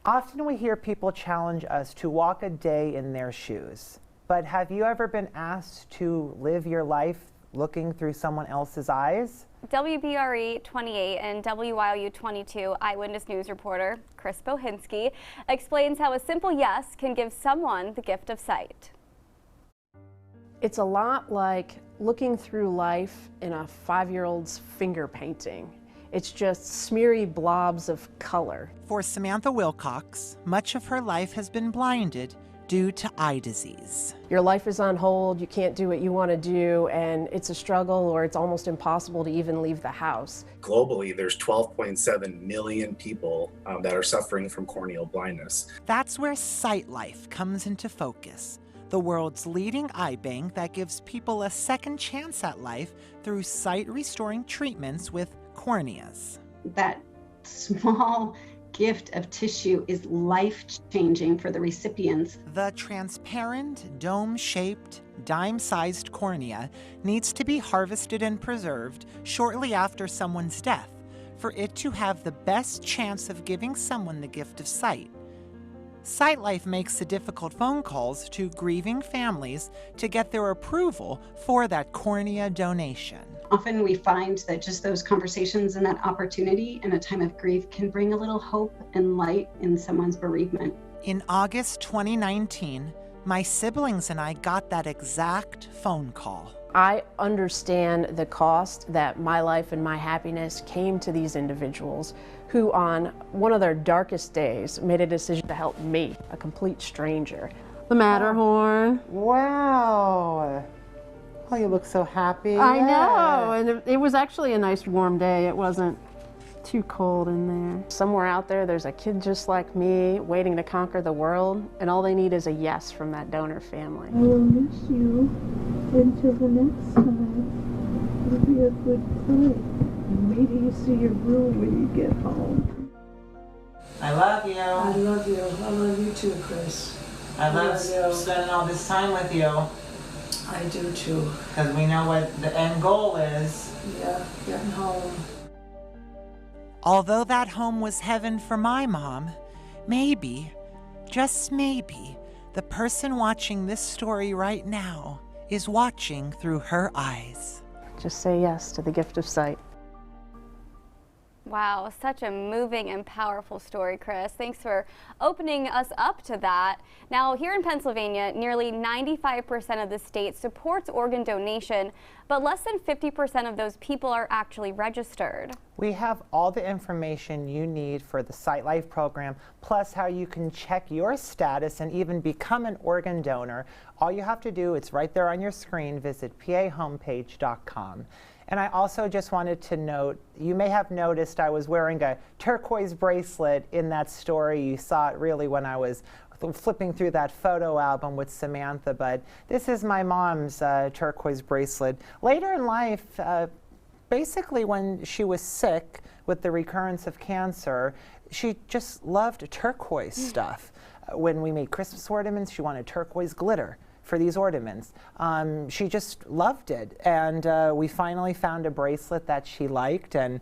Often we hear people challenge us to walk a day in their shoes. But have you ever been asked to live your life looking through someone else's eyes? WBRE 28 and WYOU 22 Eyewitness News reporter Chris Bohinski explains how a simple yes can give someone the gift of sight. It's a lot like looking through life in a 5-year-old's finger painting. It's just smeary blobs of color. For Samantha Wilcox, much of her life has been blinded due to eye disease. Your life is on hold, you can't do what you want to do, and it's a struggle or it's almost impossible to even leave the house. Globally, there's 12.7 million people that are suffering from corneal blindness. That's where SightLife comes into focus, the world's leading eye bank that gives people a second chance at life through sight-restoring treatments with corneas. That small gift of tissue is life-changing for the recipients. The transparent, dome-shaped, dime-sized cornea needs to be harvested and preserved shortly after someone's death for it to have the best chance of giving someone the gift of sight. SightLife makes the difficult phone calls to grieving families to get their approval for that cornea donation. Often we find that just those conversations and that opportunity in a time of grief can bring a little hope and light in someone's bereavement. In August 2019, my siblings and I got that exact phone call. I understand the cost that my life and my happiness came to these individuals who on one of their darkest days made a decision to help me, a complete stranger. The Matterhorn. Wow. Oh, you look so happy. I know, and it was actually a nice warm day. It wasn't too cold in there. Somewhere out there, there's a kid just like me waiting to conquer the world, and all they need is a yes from that donor family. I will miss you until the next time. It'll be a good time. And maybe you see your room when you get home. I love you. I love you. I love you too, Chris. I love love you. spending all this time with you I do too. because we know what the end goal is. Yeah, getting home. Although that home was heaven for my mom, maybe, just maybe, the person watching this story right now is watching through her eyes. Just say yes to the gift of sight. Wow, such a moving and powerful story, Chris. Thanks for opening us up to that. Now, here in Pennsylvania, nearly 95% of the state supports organ donation, but less than 50% of those people are actually registered. We have all the information you need for the SightLife program, plus how you can check your status and even become an organ donor. All you have to do, it's right there on your screen, visit pahomepage.com. And I also just wanted to note, you may have noticed I was wearing a turquoise bracelet in that story. You saw it really when I was flipping through that photo album with Samantha, but this is my mom's turquoise bracelet. Later in life, basically when she was sick with the recurrence of cancer, she just loved turquoise stuff. When we made Christmas ornaments, she wanted turquoise glitter for these ornaments. She just loved it, and we finally found a bracelet that she liked, and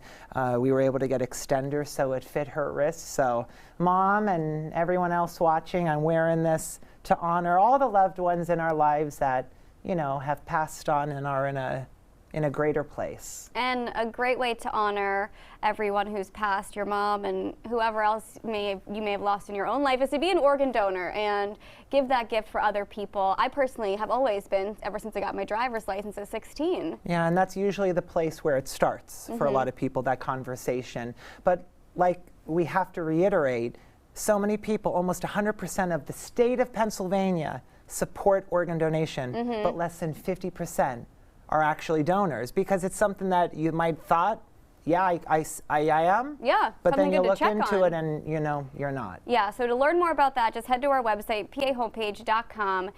we were able to get extenders so it fit her wrist. So Mom and everyone else watching, I'm wearing this to honor all the loved ones in our lives that, you know, have passed on and are in a greater place. And a great way to honor everyone who's passed, your mom and whoever else you may have lost in your own life, is to be an organ donor and give that gift for other people. I personally have always been, ever since I got my driver's license at 16. Yeah, and that's usually the place where it starts for a lot of people, that conversation. But like we have to reiterate, so many people, almost 100% of the state of Pennsylvania support organ donation, but less than 50% are actually donors, because it's something that you might thought, yeah, I am. Yeah, but then something you good to look check into on. it and you know you're not. Yeah, so to learn more about that, just head to our website, pahomepage.com.